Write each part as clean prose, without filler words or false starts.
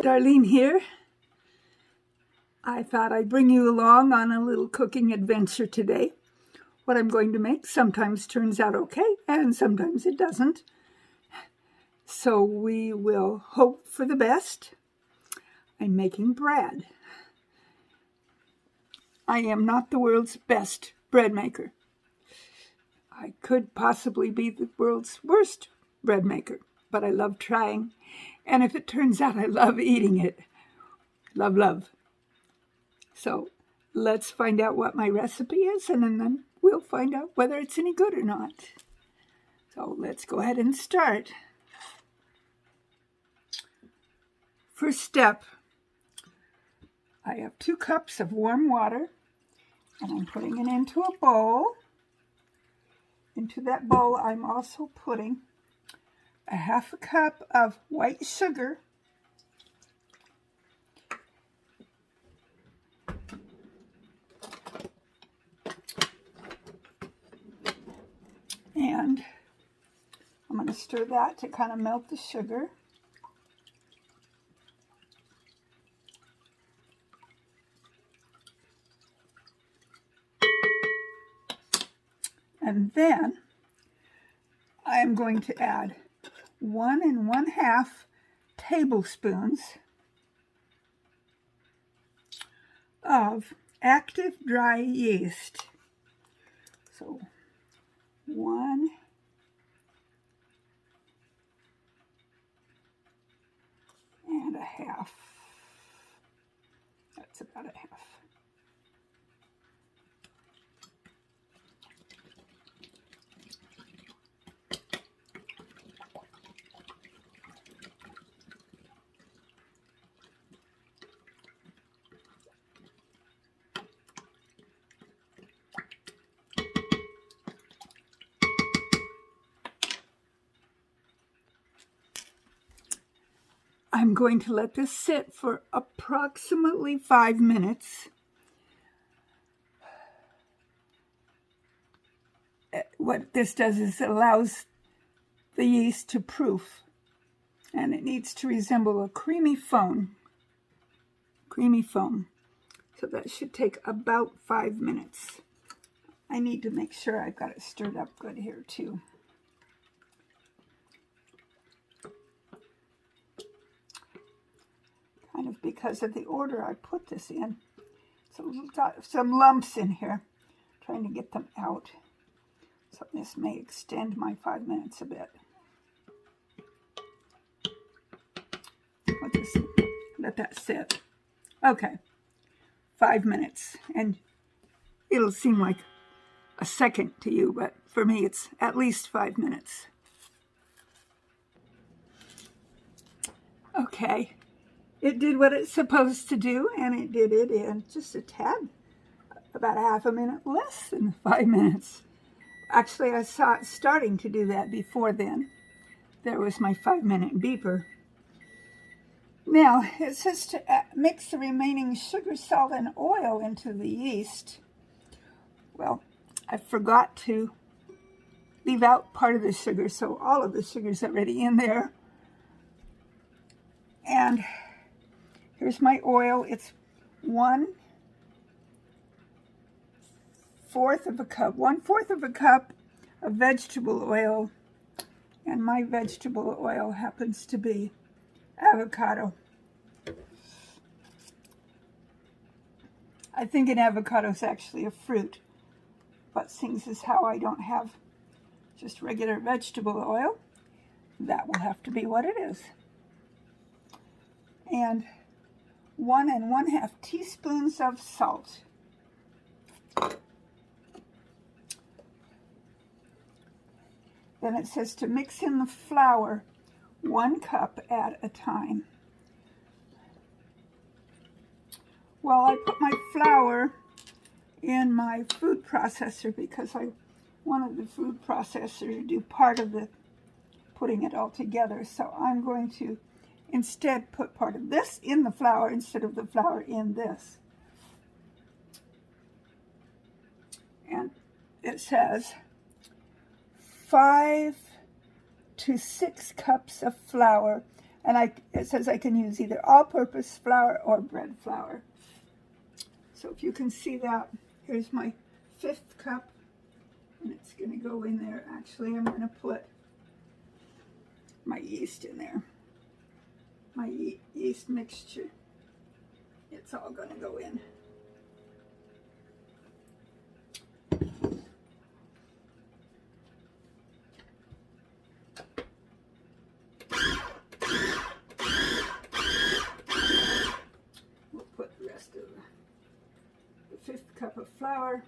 Darlene here. I thought I'd bring you along on a little cooking adventure today. What I'm going to make sometimes turns out okay, and sometimes it doesn't. So we will hope for the best. I'm making bread. I am not the world's best bread maker. I could possibly be the world's worst bread maker, but I love trying. And if it turns out I love eating it, love. So let's find out what my recipe is, and then we'll find out whether it's any good or not. So let's go ahead and start. First step, I have 2 cups of warm water, and I'm putting it into a bowl. Into that bowl, I'm also putting a 1/2 cup of white sugar, and I'm going to stir that to kind of melt the sugar. And then I am going to add 1 1/2 tablespoons of active dry yeast. So 1 1/2. That's about 1/2. I'm going to let this sit for approximately 5 minutes. What this does is it allows the yeast to proof, and it needs to resemble a creamy foam. So that should take about 5 minutes. I need to make sure I've got it stirred up good here too. Kind of because of the order I put this in. So we've got some lumps in here, trying to get them out. So this may extend my 5 minutes a bit. I'll just let that sit. Okay, 5 minutes. And it'll seem like a second to you, but for me it's at least 5 minutes. Okay. It did what it's supposed to do, and it did it in just a tad, about 1/2 minute less than 5 minutes. Actually, I saw it starting to do that before then. There was my 5-minute beeper. Now, it says to mix the remaining sugar, salt, and oil into the yeast. Well, I forgot to leave out part of the sugar, so all of the sugar's already in there. And here's my oil. It's 1/4 of a cup. 1/4 of a cup of vegetable oil. And my vegetable oil happens to be avocado. I think an avocado is actually a fruit. But since this is how I don't have just regular vegetable oil, that will have to be what it is. And 1 1/2 teaspoons of salt. Then it says to mix in the flour 1 cup at a time. Well, I put my flour in my food processor because I wanted the food processor to do part of the putting it all together. So I'm going to instead put part of this in the flour instead of the flour in this. And it says 5 to 6 cups of flour And it says I can use either all-purpose flour or bread flour. So if you can see that, here's my 5th cup, and it's going to go in there. Actually, I'm going to put my yeast in there. My yeast mixture. It's all going to go in. We'll put the rest of the 5th cup of flour.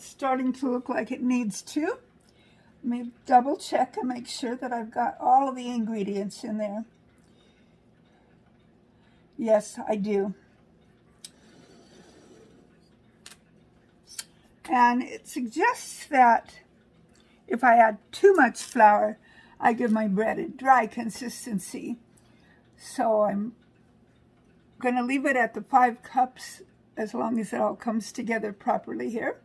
Starting to look like it needs to. Let me double check and make sure that I've got all of the ingredients in there. Yes, I do. And it suggests that if I add too much flour, I give my bread a dry consistency. So I'm going to leave it at the 5 cups as long as it all comes together properly here.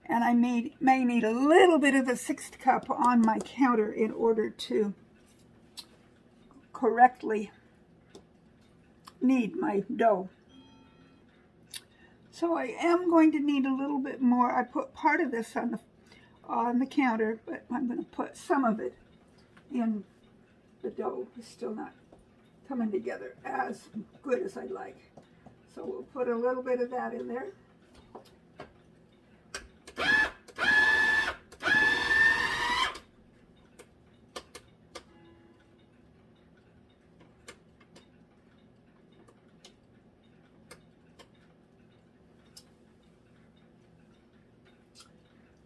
And I may need a little bit of the 6th cup on my counter in order to correctly knead my dough. So I am going to need a little bit more. I put part of this on the counter, but I'm going to put some of it in the dough. It's still not coming together as good as I'd like. So we'll put a little bit of that in there.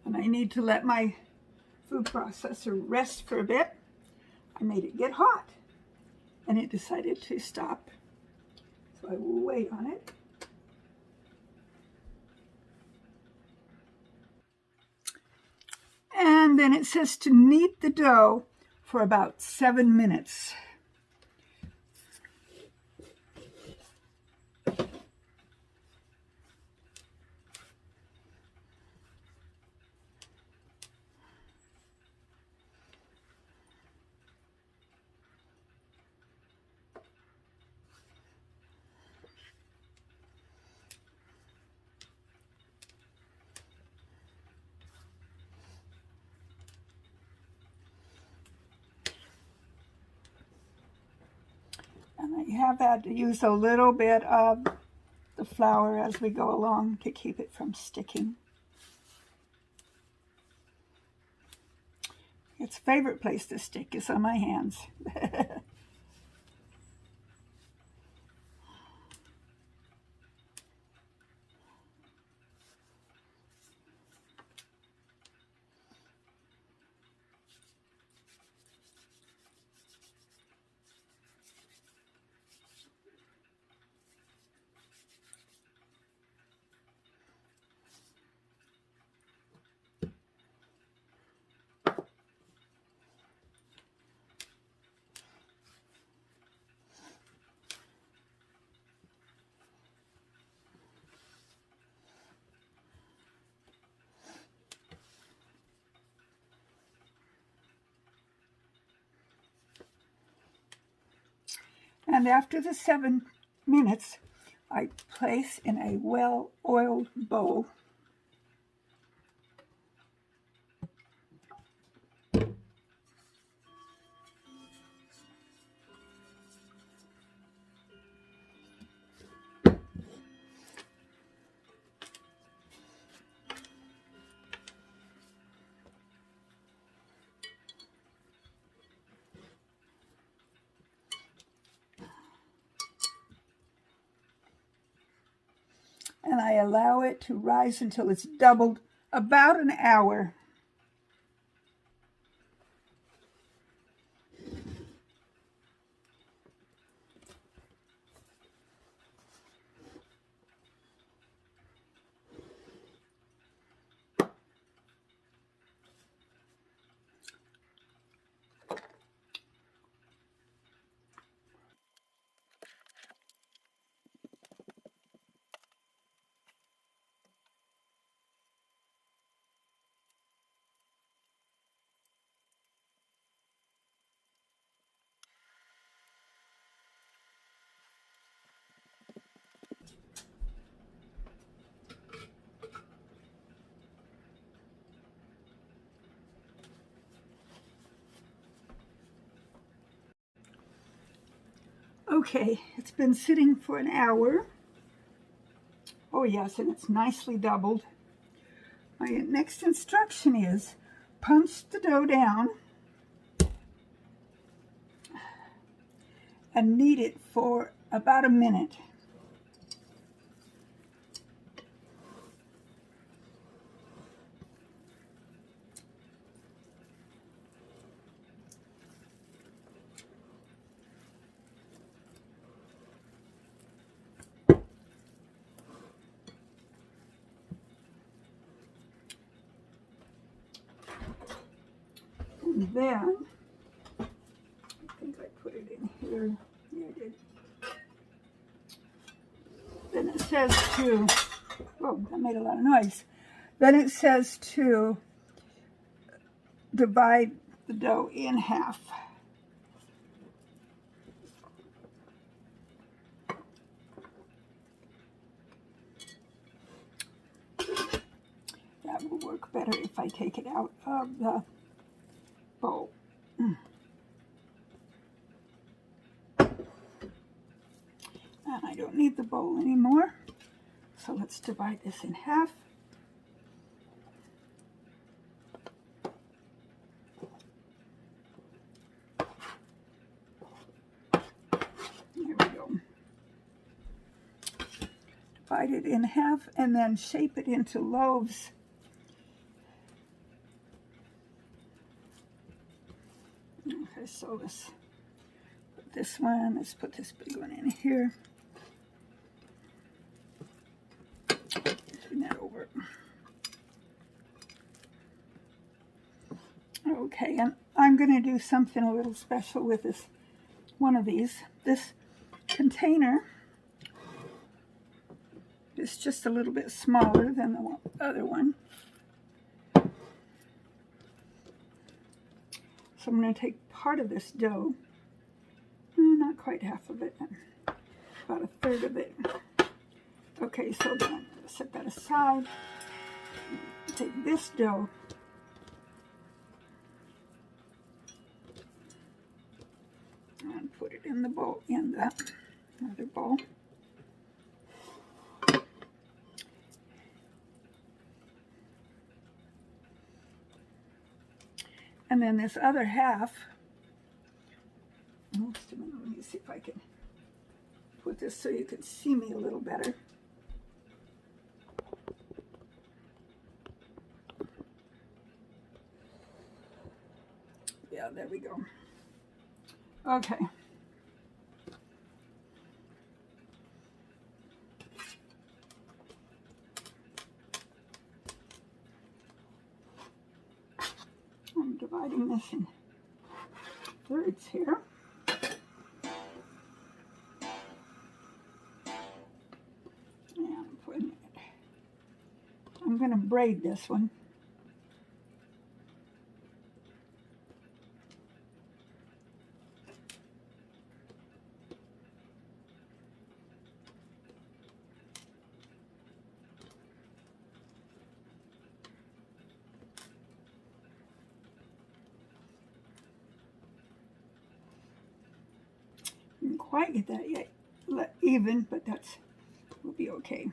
And I need to let my food processor rest for a bit. I made it get hot, and it decided to stop. So I will wait on it. And then it says to knead the dough for about 7 minutes. And I have had to use a little bit of the flour as we go along to keep it from sticking. Its favorite place to stick is on my hands. And after the 7 minutes, I place in a well-oiled bowl. And I allow it to rise until it's doubled about an hour. Okay, it's been sitting for an hour. Oh yes, and it's nicely doubled. My next instruction is punch the dough down and knead it for about a minute. And then, I think I put it in here. Yeah, I did. Then it says to, oh, that made a lot of noise. Then it says to divide the dough in half. That will work better if I take it out of the bowl. And I don't need the bowl anymore. So let's divide this in half. There we go. Divide it in half and then shape it into loaves. Okay, so let's put this one, let's put this big one in here. Turn that over. Okay, and I'm going to do something a little special with this, one of these. This container is just a little bit smaller than the other one. So I'm going to take part of this dough, not quite half of it, about a third of it. Okay, so then I'm going to set that aside. Take this dough and put it in the bowl, in the other bowl. And then this other half, just a minute, let me see if I can put this so you can see me a little better. Yeah, there we go. Okay. I'm dividing this in thirds here. And putting it. I'm going to braid this one. Didn't quite get that yet even, but that's will be okay.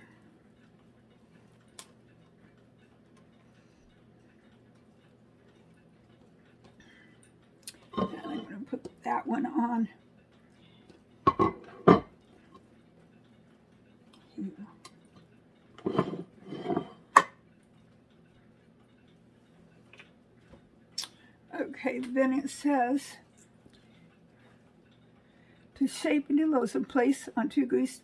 And I'm going to put that one on. Okay, then it says to shape into loaves and place on 2 greased.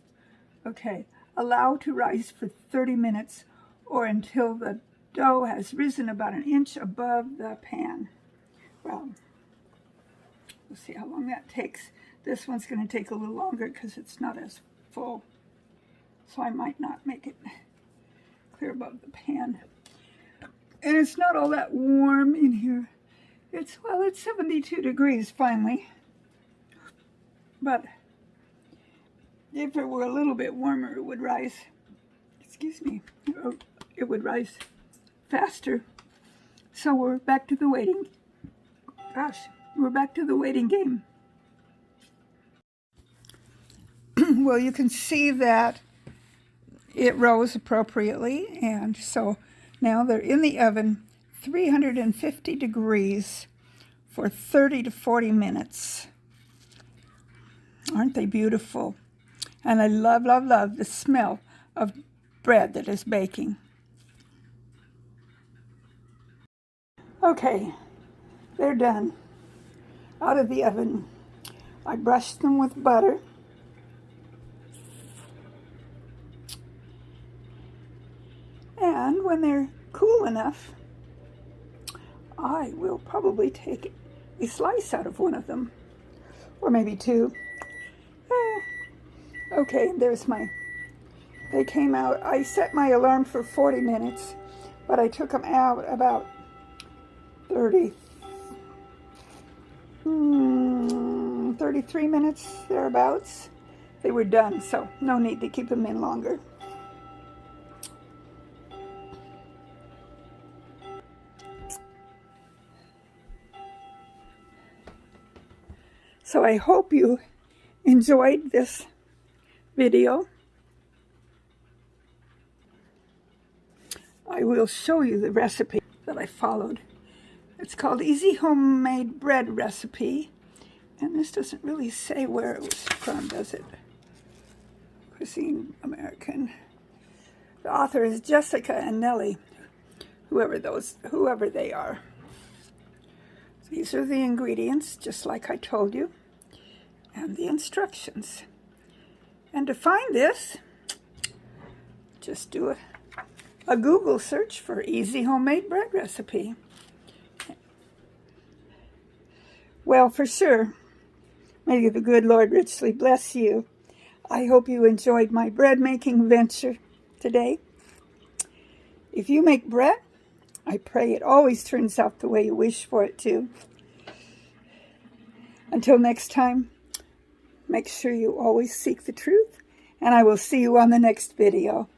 Okay, allow to rise for 30 minutes or until the dough has risen about an inch above the pan. Well, we'll see how long that takes. This one's going to take a little longer because it's not as full. So I might not make it clear above the pan. And it's not all that warm in here. It's 72 degrees finally. But if it were a little bit warmer, it would rise, excuse me, it would rise faster. So we're back to the waiting, we're back to the waiting game. Well, you can see that it rose appropriately, and so now they're in the oven 350 degrees for 30 to 40 minutes. Aren't they beautiful? And I love, love, love the smell of bread that is baking. Okay, they're done. Out of the oven. I brushed them with butter. And when they're cool enough, I will probably take a slice out of one of them, or maybe two. Okay, they came out. I set my alarm for 40 minutes, but I took them out about 33 minutes, thereabouts. They were done, so no need to keep them in longer. So I hope you enjoyed this video. I will show you the recipe that I followed. It's called Easy Homemade Bread Recipe. And this doesn't really say where it was from, does it? Cuisine American. The author is Jessica and Nellie, whoever they are. These are the ingredients, just like I told you, and the instructions. And to find this, just do a Google search for Easy Homemade Bread Recipe. Well, for sure, may the good Lord richly bless you. I hope you enjoyed my bread making venture today. If you make bread, I pray it always turns out the way you wish for it to. Until next time, make sure you always seek the truth, and I will see you on the next video.